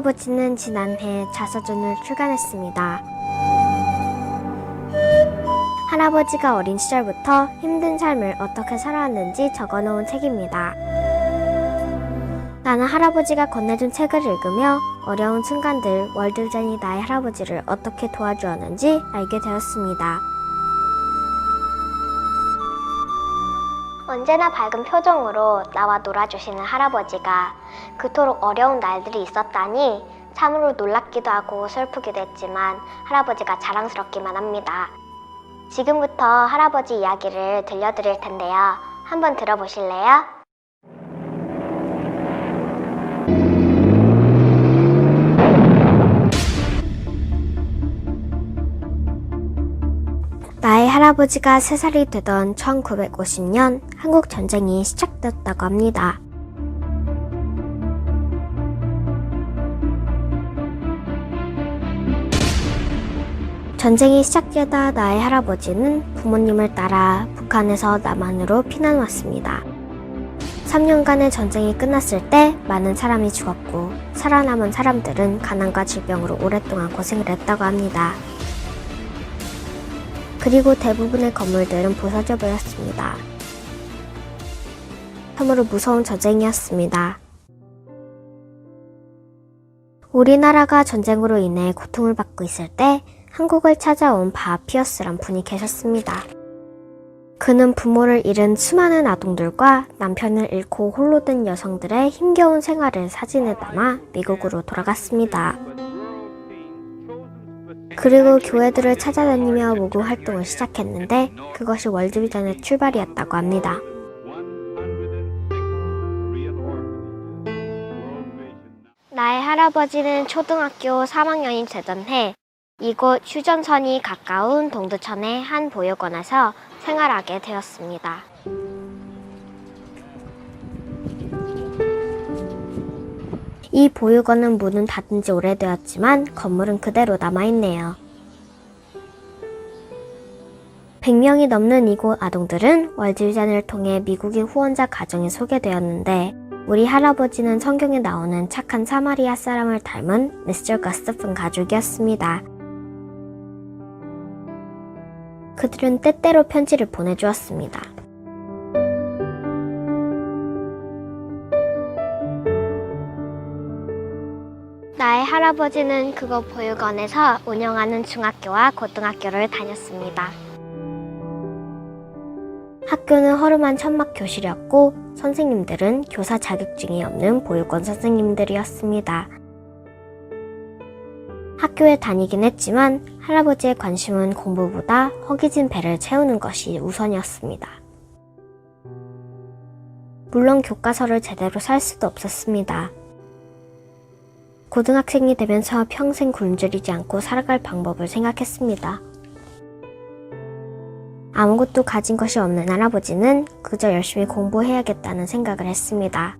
할아버지는 지난해 자서전을 출간했습니다. 할아버지가 어린 시절부터 힘든 삶을 어떻게 살아왔는지 적어놓은 책입니다. 나는 할아버지가 건네준 책을 읽으며 어려운 순간들 월드비전이 나의 할아버지를 어떻게 도와주었는지 알게 되었습니다. 언제나 밝은 표정으로 나와 놀아주시는 할아버지가 그토록 어려운 날들이 있었다니 참으로 놀랍기도 하고 슬프기도 했지만 할아버지가 자랑스럽기만 합니다. 지금부터 할아버지 이야기를 들려드릴 텐데요. 한번 들어보실래요? 나의 할아버지가 3살이 되던 1950년 한국 전쟁이 시작되었다고 합니다. 전쟁이 시작되다 나의 할아버지는 부모님을 따라 북한에서 남한으로 피난 왔습니다. 3년간의 전쟁이 끝났을 때 많은 사람이 죽었고 살아남은 사람들은 가난과 질병으로 오랫동안 고생을 했다고 합니다. 그리고 대부분의 건물들은 부서져 버렸습니다. 참으로 무서운 전쟁이었습니다. 우리나라가 전쟁으로 인해 고통을 받고 있을 때 한국을 찾아온 바 피어스란 분이 계셨습니다. 그는 부모를 잃은 수많은 아동들과 남편을 잃고 홀로 된 여성들의 힘겨운 생활을 사진에 담아 미국으로 돌아갔습니다. 그리고 교회들을 찾아다니며 모교 활동을 시작했는데 그것이 월드비전의 출발이었다고 합니다. 나의 할아버지는 초등학교 3학년이 되던 해 이곳 휴전선이 가까운 동두천의 한 보육원에서 생활하게 되었습니다. 이 보육원은 문은 닫은 지 오래되었지만 건물은 그대로 남아있네요. 100명이 넘는 이곳 아동들은 월드비전을 통해 미국인 후원자 가정에 소개되었는데 우리 할아버지는 성경에 나오는 착한 사마리아 사람을 닮은 미스터 거스픈 가족이었습니다. 그들은 때때로 편지를 보내주었습니다. 나의 할아버지는 그곳 보육원에서 운영하는 중학교와 고등학교를 다녔습니다. 학교는 허름한 천막 교실이었고 선생님들은 교사 자격증이 없는 보육원 선생님들이었습니다. 학교에 다니긴 했지만 할아버지의 관심은 공부보다 허기진 배를 채우는 것이 우선이었습니다. 물론 교과서를 제대로 살 수도 없었습니다. 고등학생이 되면서 평생 굶주리지 않고 살아갈 방법을 생각했습니다. 아무것도 가진 것이 없는 할아버지는 그저 열심히 공부해야겠다는 생각을 했습니다.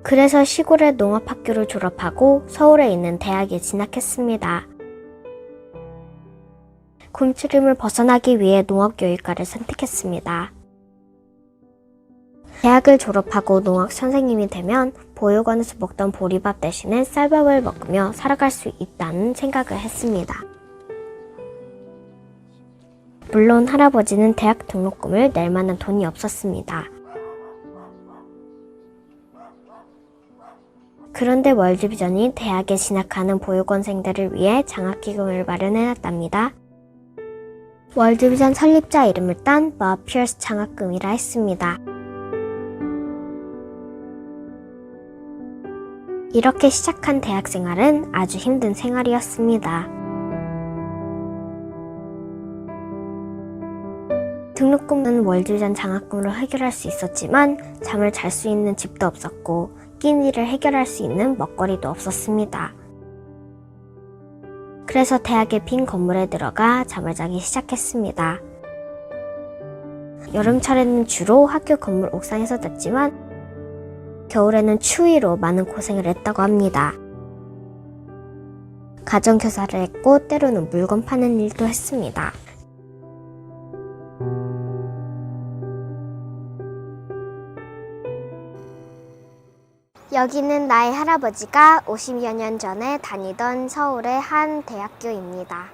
그래서 시골의 농업학교를 졸업하고 서울에 있는 대학에 진학했습니다. 굶주림을 벗어나기 위해 농업교육과를 선택했습니다. 대학을 졸업하고 농학 선생님이 되면 보육원에서 먹던 보리밥 대신에 쌀밥을 먹으며 살아갈 수 있다는 생각을 했습니다. 물론 할아버지는 대학 등록금을 낼 만한 돈이 없었습니다. 그런데 월드비전이 대학에 진학하는 보육원생들을 위해 장학기금을 마련해놨답니다. 월드비전 설립자 이름을 딴 버 피어스 장학금이라 했습니다. 이렇게 시작한 대학 생활은 아주 힘든 생활이었습니다. 등록금은 월드비전 장학금으로 해결할 수 있었지만 잠을 잘 수 있는 집도 없었고 끼니를 해결할 수 있는 먹거리도 없었습니다. 그래서 대학의 빈 건물에 들어가 잠을 자기 시작했습니다. 여름철에는 주로 학교 건물 옥상에서 잤지만 겨울에는 추위로 많은 고생을 했다고 합니다. 가정교사를 했고 때로는 물건 파는 일도 했습니다. 여기는 나의 할아버지가 50여 년 전에 다니던 서울의 한 대학교입니다.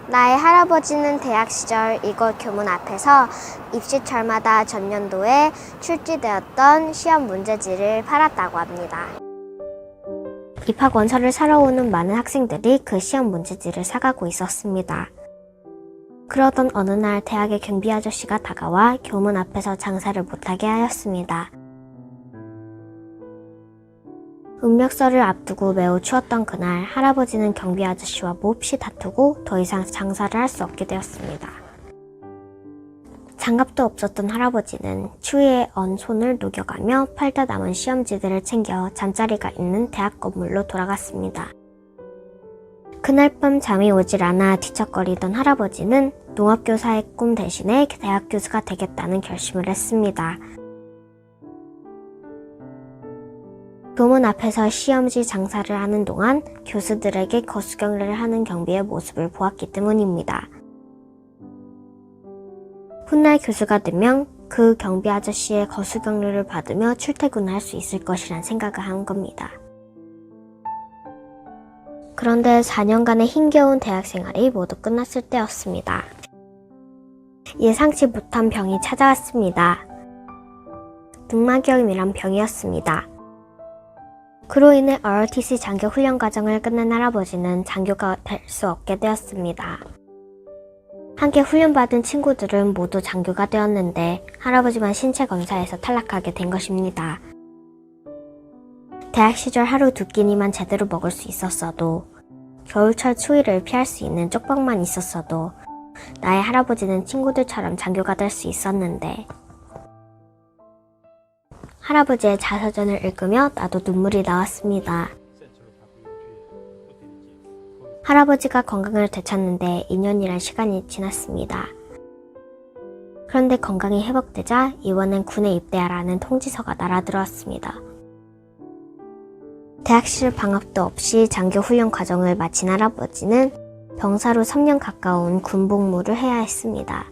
나의 할아버지는 대학 시절 이곳 교문 앞에서 입시철마다 전년도에 출제되었던 시험 문제지를 팔았다고 합니다. 입학 원서를 사러 오는 많은 학생들이 그 시험 문제지를 사가고 있었습니다. 그러던 어느 날 대학의 경비 아저씨가 다가와 교문 앞에서 장사를 못하게 하였습니다. 음력설을 앞두고 매우 추웠던 그날 할아버지는 경비 아저씨와 몹시 다투고 더 이상 장사를 할 수 없게 되었습니다. 장갑도 없었던 할아버지는 추위에 언 손을 녹여가며 팔다 남은 시험지들을 챙겨 잠자리가 있는 대학 건물로 돌아갔습니다. 그날 밤 잠이 오질 않아 뒤척거리던 할아버지는 농업교사의 꿈 대신에 대학 교수가 되겠다는 결심을 했습니다. 교문 앞에서 시험지 장사를 하는 동안 교수들에게 거수경례를 하는 경비의 모습을 보았기 때문입니다. 훗날 교수가 되면 그 경비 아저씨의 거수경례를 받으며 출퇴근을 할 수 있을 것이란 생각을 한 겁니다. 그런데 4년간의 힘겨운 대학 생활이 모두 끝났을 때였습니다. 예상치 못한 병이 찾아왔습니다. 늑막염이란 병이었습니다. 그로 인해 ROTC 장교 훈련 과정을 끝낸 할아버지는 장교가 될 수 없게 되었습니다. 함께 훈련받은 친구들은 모두 장교가 되었는데 할아버지만 신체 검사에서 탈락하게 된 것입니다. 대학 시절 하루 두 끼니만 제대로 먹을 수 있었어도, 겨울철 추위를 피할 수 있는 쪽박만 있었어도 나의 할아버지는 친구들처럼 장교가 될 수 있었는데, 할아버지의 자서전을 읽으며 나도 눈물이 나왔습니다. 할아버지가 건강을 되찾는데 2년이란 시간이 지났습니다. 그런데 건강이 회복되자 이번엔 군에 입대하라는 통지서가 날아들어왔습니다. 대학실 방학도 없이 장교 훈련 과정을 마친 할아버지는 병사로 3년 가까운 군복무를 해야 했습니다.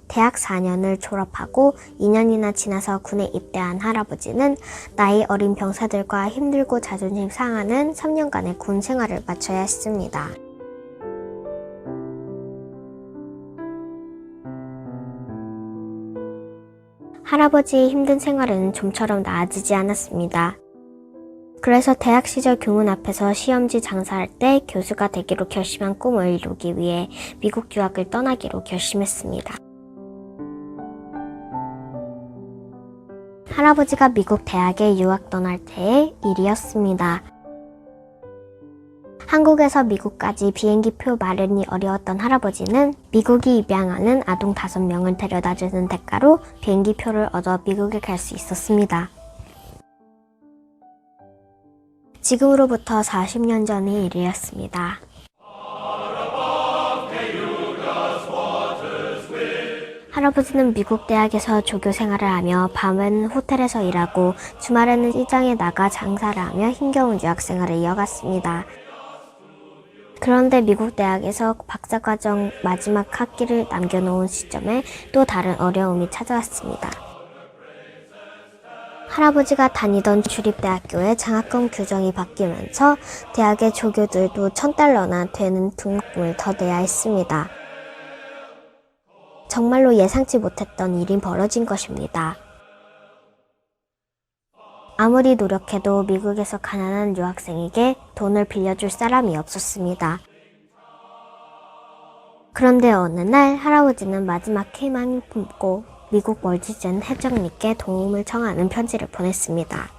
대학 4년을 졸업하고 2년이나 지나서 군에 입대한 할아버지는 나이 어린 병사들과 힘들고 자존심 상하는 3년간의 군 생활을 마쳐야 했습니다. 할아버지의 힘든 생활은 좀처럼 나아지지 않았습니다. 그래서 대학 시절 교문 앞에서 시험지 장사할 때 교수가 되기로 결심한 꿈을 이루기 위해 미국 유학을 떠나기로 결심했습니다. 할아버지가 미국 대학에 유학 떠날 때의 일이었습니다. 한국에서 미국까지 비행기표 마련이 어려웠던 할아버지는 미국이 입양하는 아동 5명을 데려다주는 대가로 비행기표를 얻어 미국에 갈 수 있었습니다. 지금으로부터 40년 전의 일이었습니다. 할아버지는 미국 대학에서 조교 생활을 하며 밤에는 호텔에서 일하고 주말에는 시장에 나가 장사를 하며 힘겨운 유학 생활을 이어갔습니다. 그런데 미국 대학에서 박사과정 마지막 학기를 남겨놓은 시점에 또 다른 어려움이 찾아왔습니다. 할아버지가 다니던 주립대학교의 장학금 규정이 바뀌면서 대학의 조교들도 $1,000나 되는 등록금을 더 내야 했습니다. 정말로 예상치 못했던 일이 벌어진 것입니다. 아무리 노력해도 미국에서 가난한 유학생에게 돈을 빌려줄 사람이 없었습니다. 그런데 어느 날 할아버지는 마지막 희망을 품고 미국 월지젠 회장님께 도움을 청하는 편지를 보냈습니다.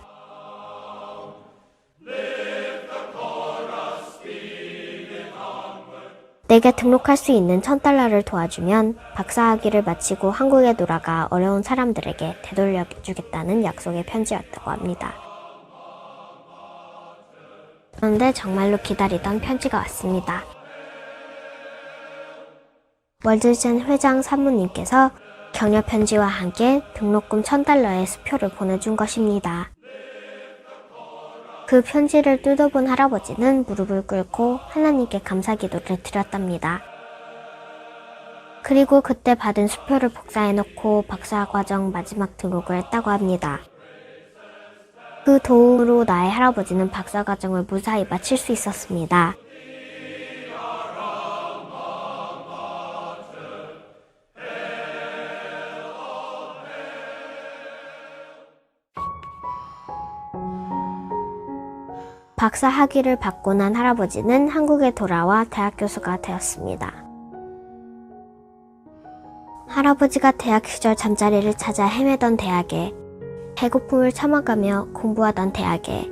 내게 등록할 수 있는 $1,000를 도와주면 박사학위를 마치고 한국에 돌아가 어려운 사람들에게 되돌려주겠다는 약속의 편지였다고 합니다. 그런데 정말로 기다리던 편지가 왔습니다. 월드젠 회장 사모님께서 격려 편지와 함께 등록금 $1,000의 수표를 보내준 것입니다. 그 편지를 뜯어본 할아버지는 무릎을 꿇고 하나님께 감사기도를 드렸답니다. 그리고 그때 받은 수표를 복사해놓고 박사과정 마지막 등록을 했다고 합니다. 그 도움으로 나의 할아버지는 박사과정을 무사히 마칠 수 있었습니다. 박사 학위를 받고 난 할아버지는 한국에 돌아와 대학 교수가 되었습니다. 할아버지가 대학 시절 잠자리를 찾아 헤매던 대학에, 배고픔을 참아가며 공부하던 대학에,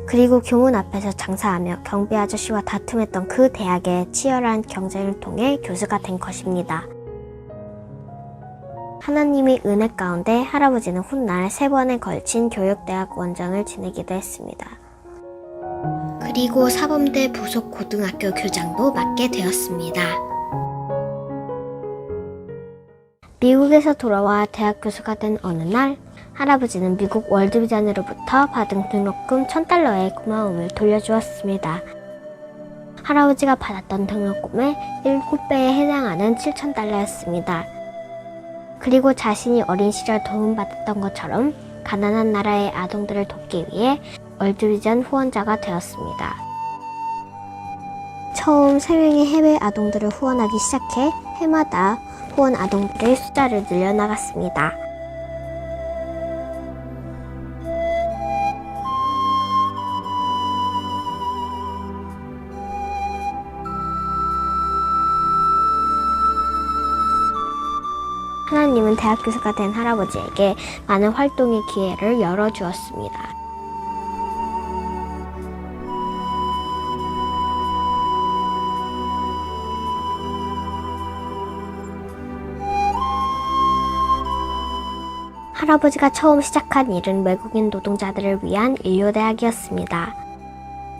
그리고 교문 앞에서 장사하며 경비 아저씨와 다툼했던 그 대학의 치열한 경쟁을 통해 교수가 된 것입니다. 하나님의 은혜 가운데 할아버지는 훗날 3번에 걸친 교육대학 원장을 지내기도 했습니다. 그리고 사범대 부속 고등학교 교장도 맡게 되었습니다. 미국에서 돌아와 대학 교수가 된 어느 날, 할아버지는 미국 월드비전으로부터 받은 등록금 $1,000의 고마움을 돌려주었습니다. 할아버지가 받았던 등록금의 7배에 해당하는 $7,000였습니다. 그리고 자신이 어린 시절 도움받았던 것처럼 가난한 나라의 아동들을 돕기 위해 월드비전 후원자가 되었습니다. 처음 3명의 해외 아동들을 후원하기 시작해 해마다 후원 아동들의 숫자를 늘려나갔습니다. 하나님은 대학 교수가 된 할아버지에게 많은 활동의 기회를 열어주었습니다. 할아버지가 처음 시작한 일은 외국인 노동자들을 위한 인류대학이었습니다.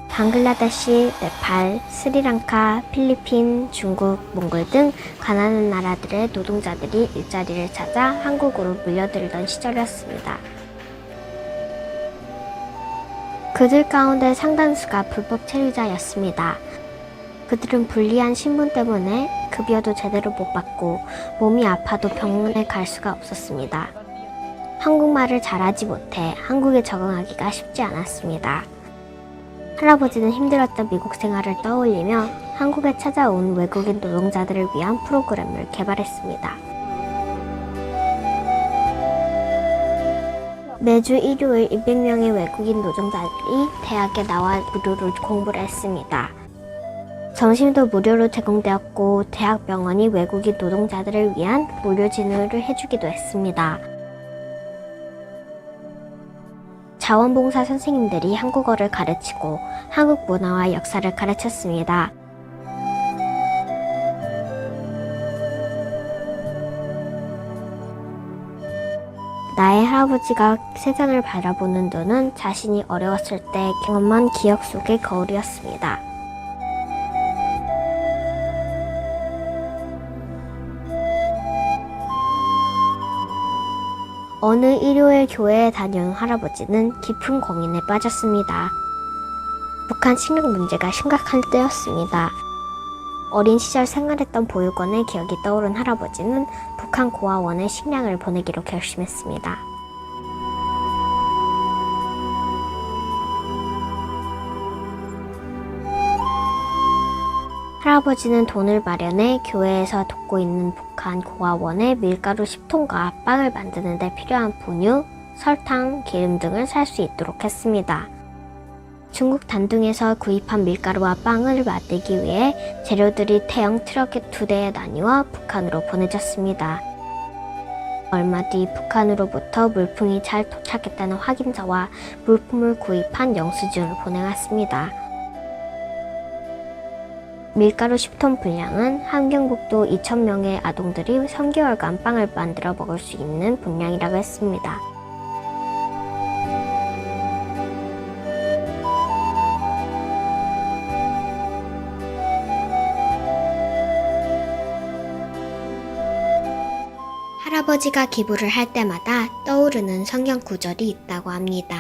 방글라데시, 네팔, 스리랑카, 필리핀, 중국, 몽골 등 가난한 나라들의 노동자들이 일자리를 찾아 한국으로 몰려들던 시절이었습니다. 그들 가운데 상당수가 불법 체류자였습니다. 그들은 불리한 신분 때문에 급여도 제대로 못 받고 몸이 아파도 병원에 갈 수가 없었습니다. 한국말을 잘하지 못해 한국에 적응하기가 쉽지 않았습니다. 할아버지는 힘들었던 미국 생활을 떠올리며 한국에 찾아온 외국인 노동자들을 위한 프로그램을 개발했습니다. 매주 일요일 200명의 외국인 노동자들이 대학에 나와 무료로 공부를 했습니다. 점심도 무료로 제공되었고 대학병원이 외국인 노동자들을 위한 무료 진료를 해주기도 했습니다. 자원봉사 선생님들이 한국어를 가르치고 한국 문화와 역사를 가르쳤습니다. 나의 할아버지가 세상을 바라보는 눈은 자신이 어려웠을 때 경험한 기억 속의 거울이었습니다. 어느 일요일 교회에 다녀온 할아버지는 깊은 고민에 빠졌습니다. 북한 식량 문제가 심각할 때였습니다. 어린 시절 생활했던 보육원의 기억이 떠오른 할아버지는 북한 고아원에 식량을 보내기로 결심했습니다. 할아버지는 돈을 마련해 교회에서 돕고 있는 북한 고아원에 밀가루 10톤과 빵을 만드는 데 필요한 분유, 설탕, 기름 등을 살 수 있도록 했습니다. 중국 단둥에서 구입한 밀가루와 빵을 만들기 위해 재료들이 대형 트럭 2대에 나뉘어 북한으로 보내졌습니다. 얼마 뒤 북한으로부터 물품이 잘 도착했다는 확인서와 물품을 구입한 영수증을 보내왔습니다. 밀가루 10톤 분량은 함경북도 2,000명의 아동들이 3개월간 빵을 만들어 먹을 수 있는 분량이라고 했습니다. 할아버지가 기부를 할 때마다 떠오르는 성경 구절이 있다고 합니다.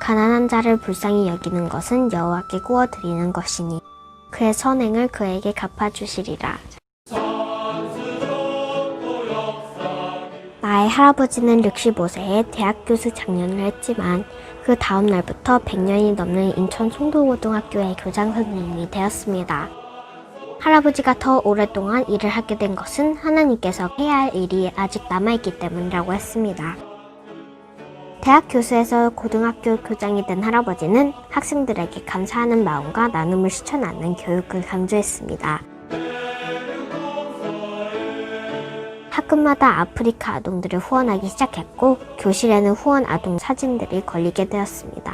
가난한 자를 불쌍히 여기는 것은 여호와께 구워드리는 것이니 그의 선행을 그에게 갚아주시리라. 나의 나의 할아버지는 65세에 대학 교수 장년을 했지만 그 다음 날부터 100년이 넘는 인천 송도고등학교의 교장 선생님이 되었습니다. 할아버지가 더 오랫동안 일을 하게 된 것은 하나님께서 해야 할 일이 아직 남아있기 때문이라고 했습니다. 대학 교수에서 고등학교 교장이 된 할아버지는 학생들에게 감사하는 마음과 나눔을 실천하는 교육을 강조했습니다. 학급마다 아프리카 아동들을 후원하기 시작했고 교실에는 후원 아동 사진들이 걸리게 되었습니다.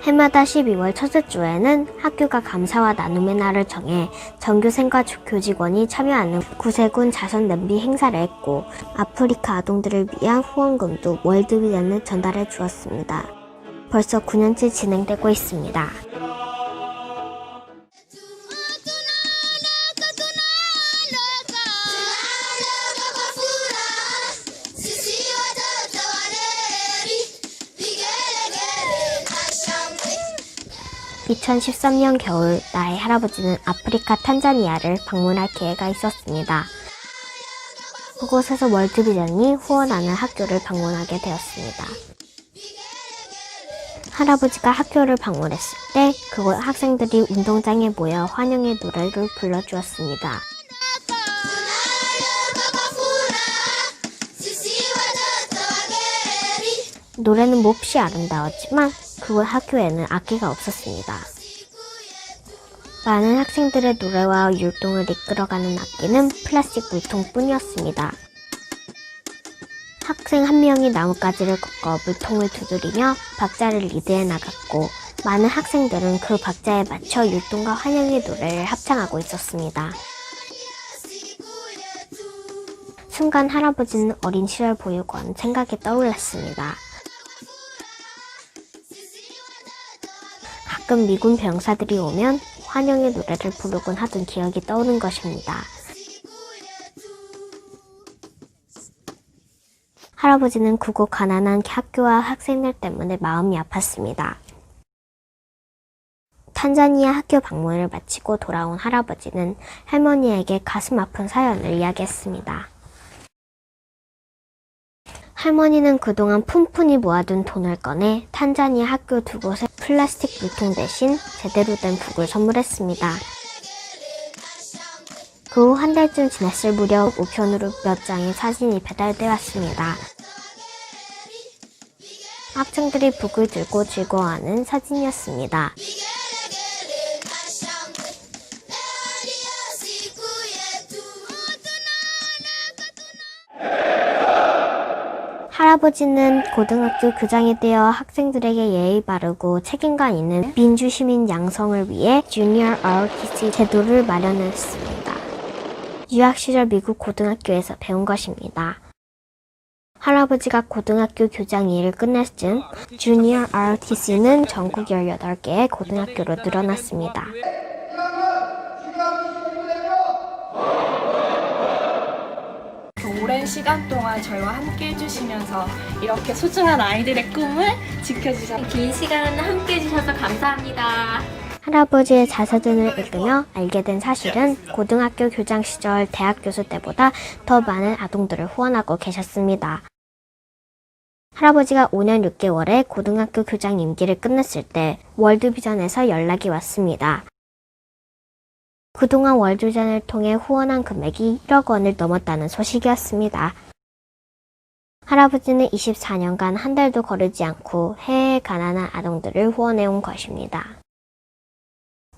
해마다 12월 첫째 주에는 학교가 감사와 나눔의 날을 정해 전교생과 교직원이 참여하는 구세군 자선 냄비 행사를 했고 아프리카 아동들을 위한 후원금도 월드비전에 전달해 주었습니다. 벌써 9년째 진행되고 있습니다. (2013년) 겨울 나의 할아버지는 아프리카 탄자니아를 방문할 기회가 있었습니다. 그곳에서 월드비전이 후원하는 학교를 방문하게 되었습니다. 할아버지가 학교를 방문했을 때 그곳 학생들이 운동장에 모여 환영의 노래를 불러주었습니다. 노래는 몹시 아름다웠지만 그곳 학교에는 악기가 없었습니다. 많은 학생들의 노래와 율동을 이끌어가는 악기는 플라스틱 물통뿐이었습니다. 학생 한 명이 나뭇가지를 꺾어 물통을 두드리며 박자를 리드해 나갔고 많은 학생들은 그 박자에 맞춰 율동과 환영의 노래를 합창하고 있었습니다. 순간 할아버지는 어린 시절 보육원 생각이 떠올랐습니다. 가끔 미군 병사들이 오면 환영의 노래를 부르곤 하던 기억이 떠오른 것입니다. 할아버지는 그곳 가난한 학교와 학생들 때문에 마음이 아팠습니다. 탄자니아 학교 방문을 마치고 돌아온 할아버지는 할머니에게 가슴 아픈 사연을 이야기했습니다. 할머니는 그동안 푼푼히 모아둔 돈을 꺼내 탄자니아 학교 두 곳에 플라스틱 물통 대신 제대로 된 북을 선물했습니다. 그 후 한 달쯤 지났을 무렵 우편으로 몇 장의 사진이 배달돼 왔습니다. 학생들이 북을 들고 즐거워하는 사진이었습니다. 할아버지는 고등학교 교장이 되어 학생들에게 예의 바르고 책임감 있는 민주시민 양성을 위해 주니어 ROTC 제도를 마련했습니다. 유학 시절 미국 고등학교에서 배운 것입니다. 할아버지가 고등학교 교장 일을 끝낼 즈음 주니어 ROTC는 전국 18개의 고등학교로 늘어났습니다. 오랜 시간 동안 저희와 함께 해주시면서 이렇게 소중한 아이들의 꿈을 지켜주셔서 긴 시간 함께 해주셔서 감사합니다. 할아버지의 자서전을 읽으며 알게 된 사실은 고등학교 교장 시절 대학 교수 때보다 더 많은 아동들을 후원하고 계셨습니다. 할아버지가 5년 6개월에 고등학교 교장 임기를 끝냈을 때 월드비전에서 연락이 왔습니다. 그동안 월드비전을 통해 후원한 금액이 1억 원을 넘었다는 소식이었습니다. 할아버지는 24년간 한 달도 거르지 않고 해외의 가난한 아동들을 후원해온 것입니다.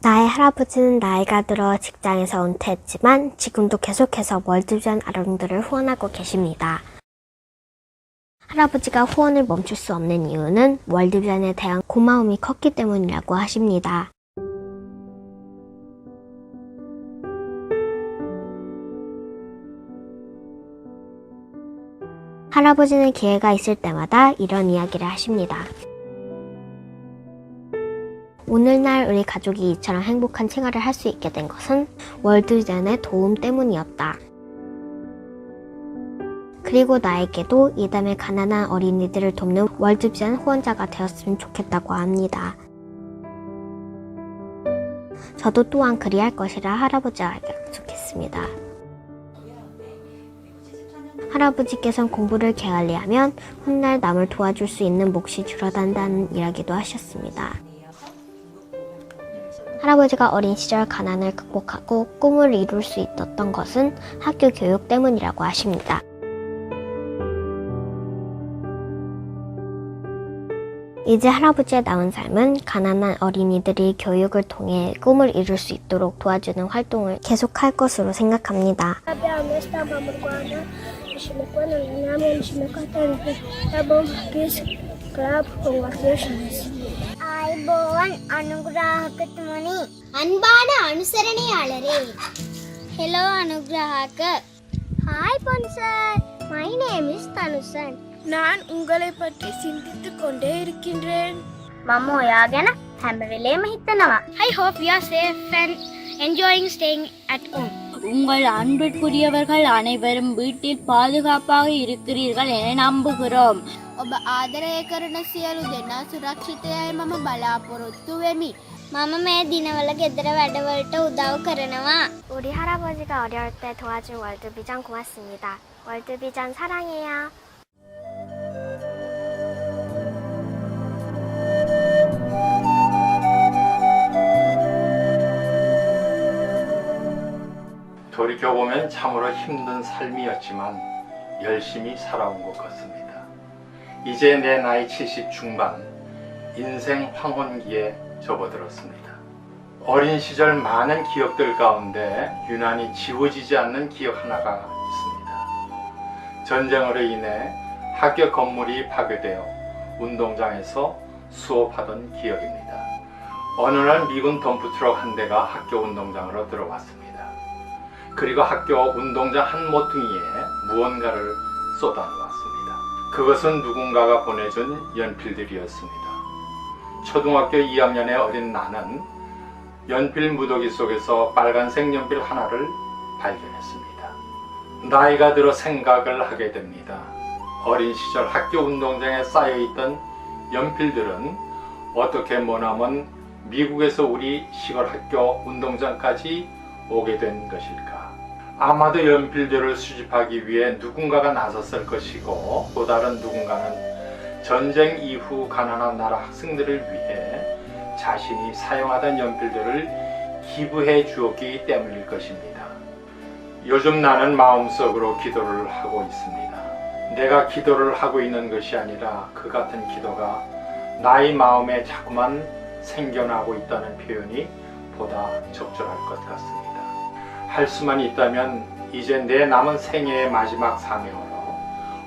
나의 할아버지는 나이가 들어 직장에서 은퇴했지만 지금도 계속해서 월드비전 아동들을 후원하고 계십니다. 할아버지가 후원을 멈출 수 없는 이유는 월드비전에 대한 고마움이 컸기 때문이라고 하십니다. 할아버지는 기회가 있을 때마다 이런 이야기를 하십니다. 오늘날 우리 가족이 이처럼 행복한 생활을 할 수 있게 된 것은 월드비전의 도움 때문이었다. 그리고 나에게도 이담의 가난한 어린이들을 돕는 월드비전 후원자가 되었으면 좋겠다고 합니다. 저도 또한 그리할 것이라 할아버지와 약속했습니다. 할아버지께선 공부를 게을리하면 훗날 남을 도와줄 수 있는 몫이 줄어든다는 이야기도 하셨습니다. 할아버지가 어린 시절 가난을 극복하고 꿈을 이룰 수 있었던 것은 학교 교육 때문이라고 하십니다. 이제 할아버지의 남은 삶은 가난한 어린이들이 교육을 통해 꿈을 이룰 수 있도록 도와주는 활동을 계속할 것으로 생각합니다. ආයිබෝවන් අනුග්‍රාහකතුමනි අන්බාන අනුසරණයාලරේ හෙලෝ අනුග්‍රාහක ஹாய் பொன்சர் மை நேம் இஸ் தனுசன் நான் உங்களை பற்றி சிந்தித்துக் கொண்டே இருக்கின்றேன் මම ඔයා ගැන හැම වෙලේම හිතනවා I hope you are safe and enjoying staying at home உங்கள் அன்பிற்குரியவர்கள் அனைவரும் வீட்டில் பாதுகாப்பாக இருக்கிறீர்கள் என நம்புகிறோம். ඔබ ආදරය කරන සියලු දෙනා සුරක්ෂිතයයි මම බලාපොරොත්තු වෙමි. මම මේ දිනවල ගෙදර වැඩවලට උදව් කරනවා. 우리 할아버지가 어려울 때 도와준 월드비전 고맙습니다. 월드비전 사랑해요. 돌이켜보면 참으로 힘든 삶이었지만 열심히 살아온 것 같습니다. 이제 내 나이 70 중반, 인생 황혼기에 접어들었습니다. 어린 시절 많은 기억들 가운데 유난히 지워지지 않는 기억 하나가 있습니다. 전쟁으로 인해 학교 건물이 파괴되어 운동장에서 수업하던 기억입니다. 어느 날 미군 덤프트럭 한 대가 학교 운동장으로 들어왔습니다. 그리고 학교 운동장 한 모퉁이에 무언가를 쏟아놓았습니다. 그것은 누군가가 보내준 연필들이었습니다. 초등학교 2학년의 어린 나는 연필 무더기 속에서 빨간색 연필 하나를 발견했습니다. 나이가 들어 생각을 하게 됩니다. 어린 시절 학교 운동장에 쌓여있던 연필들은 어떻게 머나먼 미국에서 우리 시골 학교 운동장까지 오게 된 것일까? 아마도 연필들을 수집하기 위해 누군가가 나섰을 것이고 또 다른 누군가는 전쟁 이후 가난한 나라 학생들을 위해 자신이 사용하던 연필들을 기부해 주었기 때문일 것입니다. 요즘 나는 마음속으로 기도를 하고 있습니다. 내가 기도를 하고 있는 것이 아니라 그 같은 기도가 나의 마음에 자꾸만 생겨나고 있다는 표현이 보다 적절할 것 같습니다. 할 수만 있다면 이제 내 남은 생애의 마지막 사명으로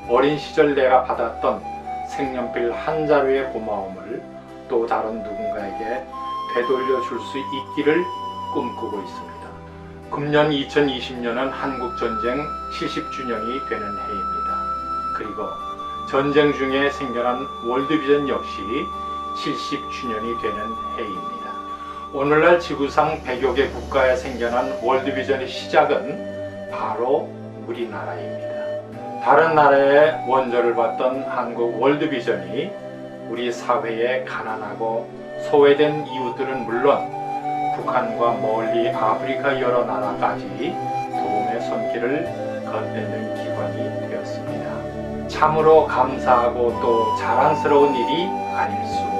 어린 시절 내가 받았던 색연필 한 자루의 고마움을 또 다른 누군가에게 되돌려 줄 수 있기를 꿈꾸고 있습니다. 금년 2020년은 한국전쟁 70주년이 되는 해입니다. 그리고 전쟁 중에 생겨난 월드비전 역시 70주년이 되는 해입니다. 오늘날 지구상 100여 개 국가에 생겨난 월드비전의 시작은 바로 우리나라입니다. 다른 나라의 원조를 받던 한국 월드비전이 우리 사회의 가난하고 소외된 이웃들은 물론 북한과 멀리 아프리카 여러 나라까지 도움의 손길을 건네는 기관이 되었습니다. 참으로 감사하고 또 자랑스러운 일이 아닐 수